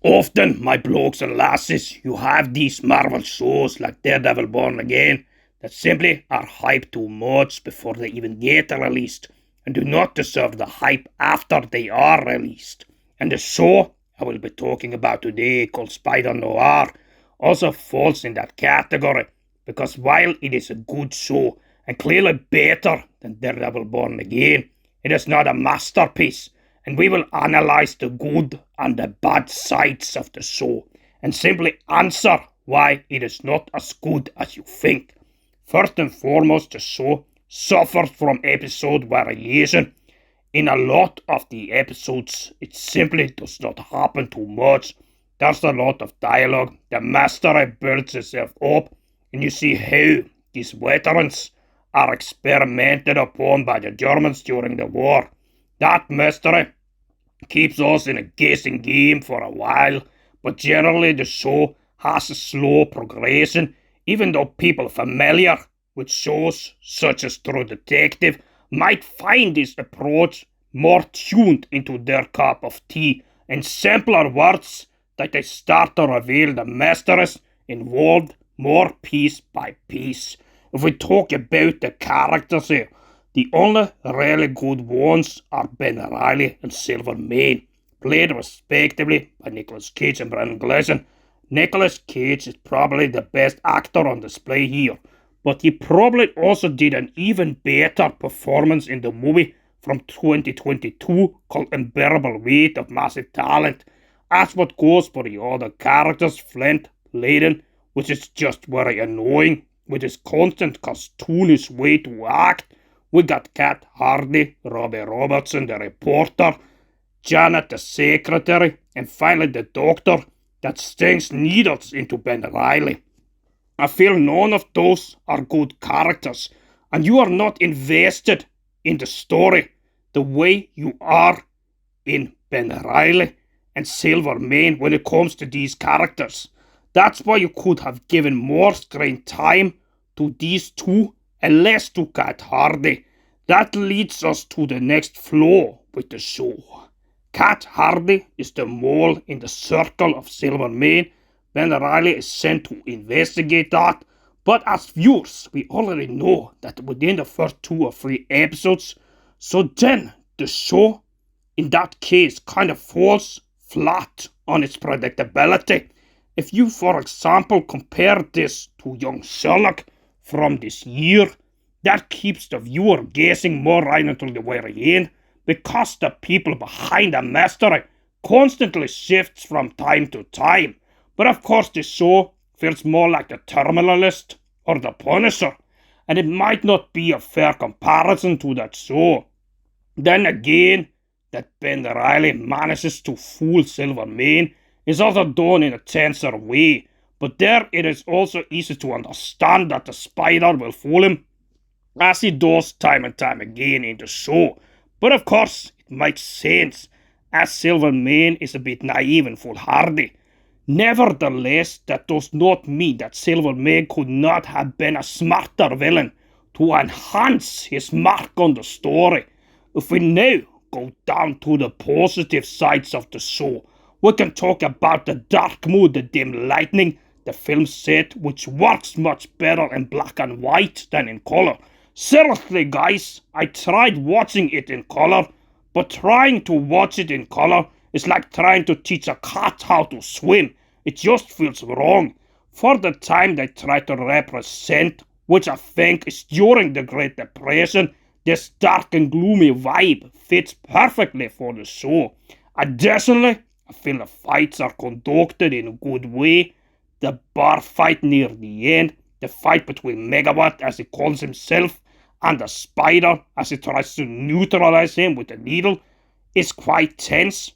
Often, my blokes and lasses, you have these Marvel shows like Daredevil Born Again that simply are hyped too much before they even get released and do not deserve the hype after they are released. And the show I will be talking about today, called Spider Noir, also falls in that category because while it is a good show and clearly better than Daredevil Born Again, it is not a masterpiece, and we will analyze the good and the bad sides of the show and simply answer why it is not as good as you think. First and foremost, the show suffers from episode variation. In a lot of the episodes, it simply does not happen too much. There's a lot of dialogue. The mastery builds itself up, and you see how these veterans are experimented upon by the Germans during the war. That mastery keeps us in a guessing game for a while, but generally the show has a slow progression, even though people familiar with shows such as True Detective might find this approach more tuned into their cup of tea, and simpler words that they start to reveal the mysteries involved more piece by piece. If we talk about the characters here, the only really good ones are Ben Reilly and Silvermane, played respectively by Nicolas Cage and Brendan Gleeson. Nicolas Cage is probably the best actor on display here, but he probably also did an even better performance in the movie from 2022 called Unbearable Weight of Massive Talent. As what goes for the other characters, Flint, Layden, which is just very annoying with his constant cartoonish way to act. We got Cat Hardy, Robbie Robertson, the reporter, Janet, the secretary, and finally the doctor that stinks needles into Ben Reilly. I feel none of those are good characters, and you are not invested in the story the way you are in Ben Reilly and Silvermane when it comes to these characters. That's why you could have given more screen time to these two and less to Cat Hardy. That leads us to the next flaw with the show. Cat Hardy is the mole in the circle of Silvermane. Ben Reilly is sent to investigate that, but as viewers, we already know that within the first 2 or 3 episodes, so then the show, in that case, kind of falls flat on its predictability. If you, for example, compare this to Young Sherlock from this year, that keeps the viewer guessing more right until the very end, because the people behind the mystery constantly shifts from time to time. But of course the show feels more like the Terminalist or the Punisher, and it might not be a fair comparison to that show. Then again, that Ben Reilly manages to fool Silvermane is also done in a tenser way, but there it is also easy to understand that the Spider will fool him, as he does time and time again in the show. But of course, it makes sense, as Silvermane is a bit naive and foolhardy. Nevertheless, that does not mean that Silvermane could not have been a smarter villain to enhance his mark on the story. If we now go down to the positive sides of the show, we can talk about the dark mood, the dim lighting, the film set, which works much better in black and white than in color. Seriously, guys, I tried watching it in color, but trying to watch it in color is like trying to teach a cat how to swim. It just feels wrong. For the time they try to represent, which I think is during the Great Depression, this dark and gloomy vibe fits perfectly for the show. Additionally, I feel the fights are conducted in a good way. The bar fight near the end, the fight between Megawatt, as he calls himself, and the Spider, as he tries to neutralize him with a needle, is quite tense.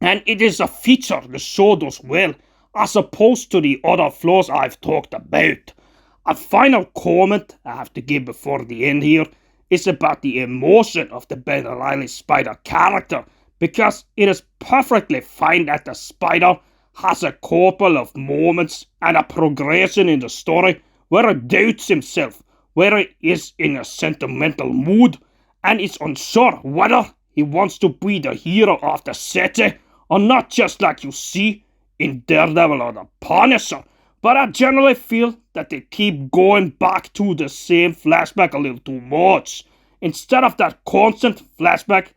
And it is a feature the show does well, as opposed to the other flaws I've talked about. A final comment I have to give before the end here is about the emotion of the Ben Reilly Spider character, because it is perfectly fine that the Spider has a couple of moments and a progression in the story where he doubts himself, where he is in a sentimental mood and is unsure whether he wants to be the hero of the city or not, just like you see in Daredevil or the Punisher, but I generally feel that they keep going back to the same flashback a little too much. Instead of that constant flashback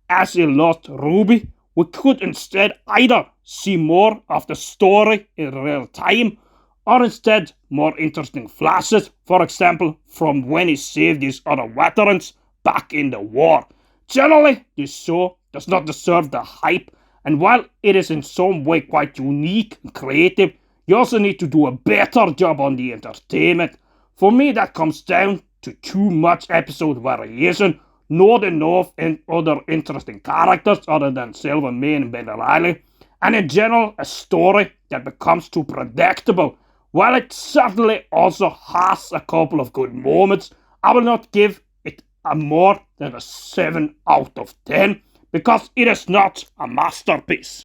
as he lost Ruby, we could instead either see more of the story in real time, or instead more interesting flashes, for example, from when he saved these other veterans back in the war. Generally, this show does not deserve the hype, and while it is in some way quite unique and creative, you also need to do a better job on the entertainment. For me, that comes down to too much episode variation, not enough in other interesting characters other than Silvermane and Ben Reilly, and in general, a story that becomes too predictable. While it certainly also has a couple of good moments, I will not give it a more than a 7 out of 10 because it is not a masterpiece.